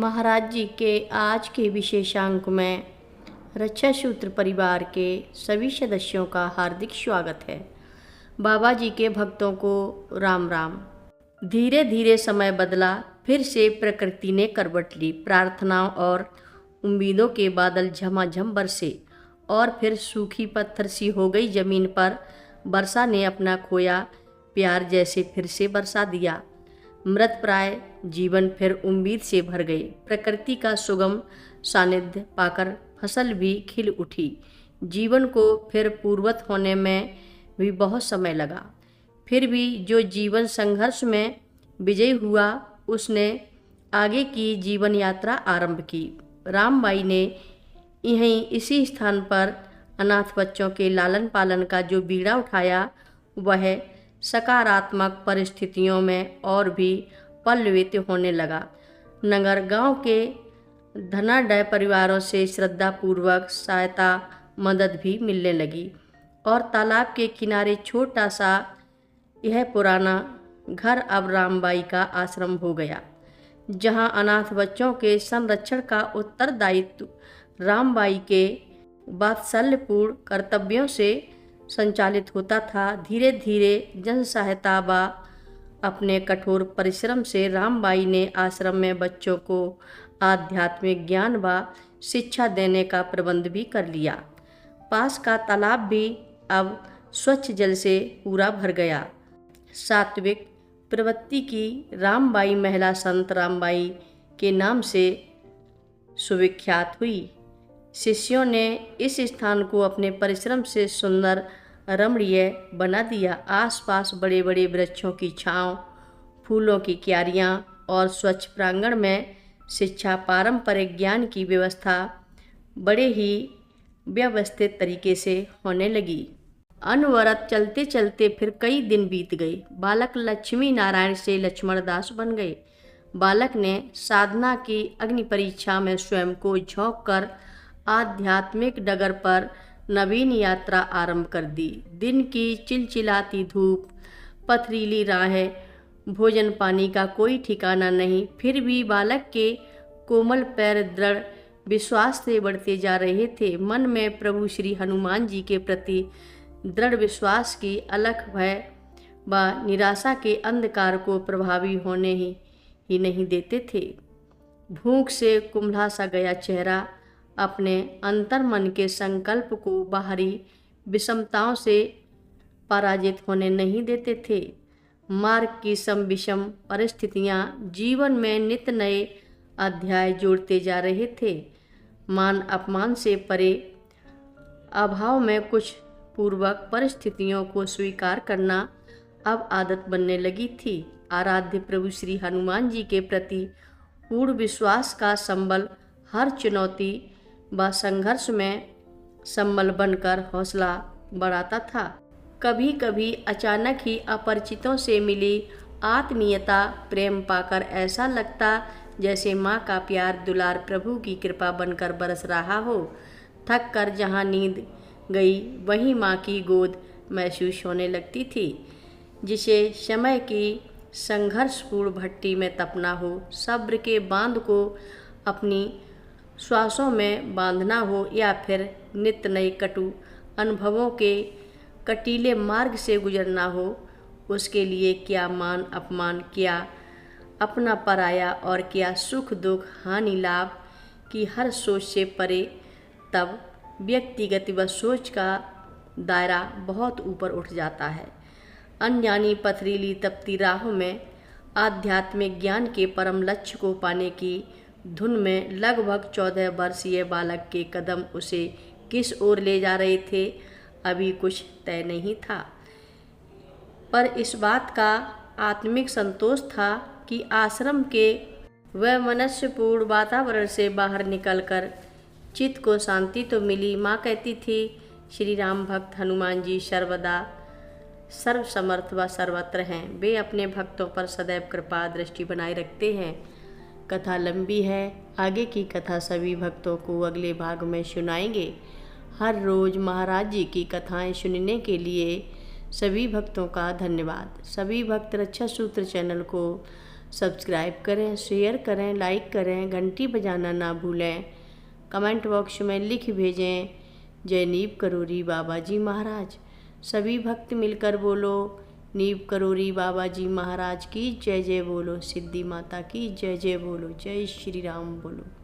महाराज जी के आज के विशेषांक में रक्षा सूत्र परिवार के सभी सदस्यों का हार्दिक स्वागत है। बाबा जी के भक्तों को राम राम। धीरे धीरे समय बदला, फिर से प्रकृति ने करवट ली। प्रार्थनाओं और उम्मीदों के बादल झमाझम बरसे और फिर सूखी पत्थर सी हो गई जमीन पर वर्षा ने अपना खोया प्यार जैसे फिर से बरसा दिया। मृत प्राय जीवन फिर उम्मीद से भर गए। प्रकृति का सुगम सानिध्य पाकर फसल भी खिल उठी। जीवन को फिर पूर्ववत होने में भी बहुत समय लगा। फिर भी जो जीवन संघर्ष में विजयी हुआ, उसने आगे की जीवन यात्रा आरंभ की। रामबाई ने यहीं इसी स्थान पर अनाथ बच्चों के लालन पालन का जो बीड़ा उठाया, वह सकारात्मक परिस्थितियों में और भी पल्लवित होने लगा। नगर गांव के धनाढ्य परिवारों से श्रद्धापूर्वक सहायता मदद भी मिलने लगी और तालाब के किनारे छोटा सा यह पुराना घर अब रामबाई का आश्रम हो गया, जहां अनाथ बच्चों के संरक्षण का उत्तरदायित्व रामबाई के वात्सल्यपूर्ण कर्तव्यों से संचालित होता था। धीरे धीरे जन सहायता व अपने कठोर परिश्रम से रामबाई ने आश्रम में बच्चों को आध्यात्मिक ज्ञान व शिक्षा देने का प्रबंध भी कर लिया। पास का तालाब भी अब स्वच्छ जल से पूरा भर गया। सात्विक प्रवृत्ति की रामबाई महिला संत रामबाई के नाम से सुविख्यात हुई। शिष्यों ने इस स्थान को अपने परिश्रम से सुंदर रमणीय बना दिया। आसपास बड़े बड़े वृक्षों की छांव, फूलों की क्यारियां और स्वच्छ प्रांगण में शिक्षा, पारंपरिक ज्ञान की व्यवस्था बड़े ही व्यवस्थित तरीके से होने लगी। अनवरत चलते चलते फिर कई दिन बीत गए। बालक लक्ष्मी नारायण से लक्ष्मण दास बन गए। बालक ने साधना की अग्नि परीक्षा में स्वयं को झोंक कर आध्यात्मिक डगर पर नवीन यात्रा आरंभ कर दी। दिन की चिलचिलाती धूप, पथरीली राहें, भोजन पानी का कोई ठिकाना नहीं। फिर भी बालक के कोमल पैर दृढ़ विश्वास से बढ़ते जा रहे थे। मन में प्रभु श्री हनुमान जी के प्रति दृढ़ विश्वास की अलख भय व निराशा के अंधकार को प्रभावी होने ही नहीं देते थे। भूख से कुम्हला सा गया चेहरा अपने अंतर्मन के संकल्प को बाहरी विषमताओं से पराजित होने नहीं देते थे। मार्ग की सम विषम परिस्थितियां जीवन में नित नए अध्याय जोड़ते जा रहे थे। मान अपमान से परे अभाव में कुछ पूर्वक परिस्थितियों को स्वीकार करना अब आदत बनने लगी थी। आराध्य प्रभु श्री हनुमान जी के प्रति पूर्ण विश्वास का संबल हर चुनौती व संघर्ष में संबल बनकर हौसला बढ़ाता था। कभी कभी अचानक ही अपरिचितों से मिली आत्मीयता, प्रेम पाकर ऐसा लगता जैसे माँ का प्यार, दुलार प्रभु की कृपा बनकर बरस रहा हो। थक कर जहाँ नींद गई वहीं माँ की गोद महसूस होने लगती थी, जिसे समय की संघर्षपूर्ण भट्टी में तपना हो, सब्र के बांध को अपनी श्वासों में बांधना हो या फिर नित्य नए कटु अनुभवों के कटीले मार्ग से गुजरना हो। उसके लिए क्या मान अपमान, क्या अपना पराया और क्या सुख दुख, हानि लाभ की हर सोच से परे। तब व्यक्तिगत व सोच का दायरा बहुत ऊपर उठ जाता है। अनजानी पथरीली तपती राहों में आध्यात्मिक ज्ञान के परम लक्ष्य को पाने की धुन में लगभग 14 वर्षीय बालक के कदम उसे किस ओर ले जा रहे थे, अभी कुछ तय नहीं था। पर इस बात का आत्मिक संतोष था कि आश्रम के वैमनस्यपूर्ण वातावरण से बाहर निकलकर चित्त को शांति तो मिली। माँ कहती थी, श्री राम भक्त हनुमान जी सर्वदा सर्वसमर्थ व सर्वत्र हैं। वे अपने भक्तों पर सदैव कृपा दृष्टि बनाए रखते हैं। कथा लंबी है, आगे की कथा सभी भक्तों को अगले भाग में सुनाएंगे। हर रोज़ महाराज जी की कथाएं सुनने के लिए सभी भक्तों का धन्यवाद। सभी भक्त रक्षा सूत्र चैनल को सब्सक्राइब करें, शेयर करें, लाइक करें, घंटी बजाना ना भूलें। कमेंट बॉक्स में लिख भेजें जय नीव करोरी बाबा जी महाराज। सभी भक्त मिलकर बोलो नीव करोरी बाबा जी महाराज की जय जय बोलो, सिद्धि माता की जय जय बोलो, जय श्री राम बोलो।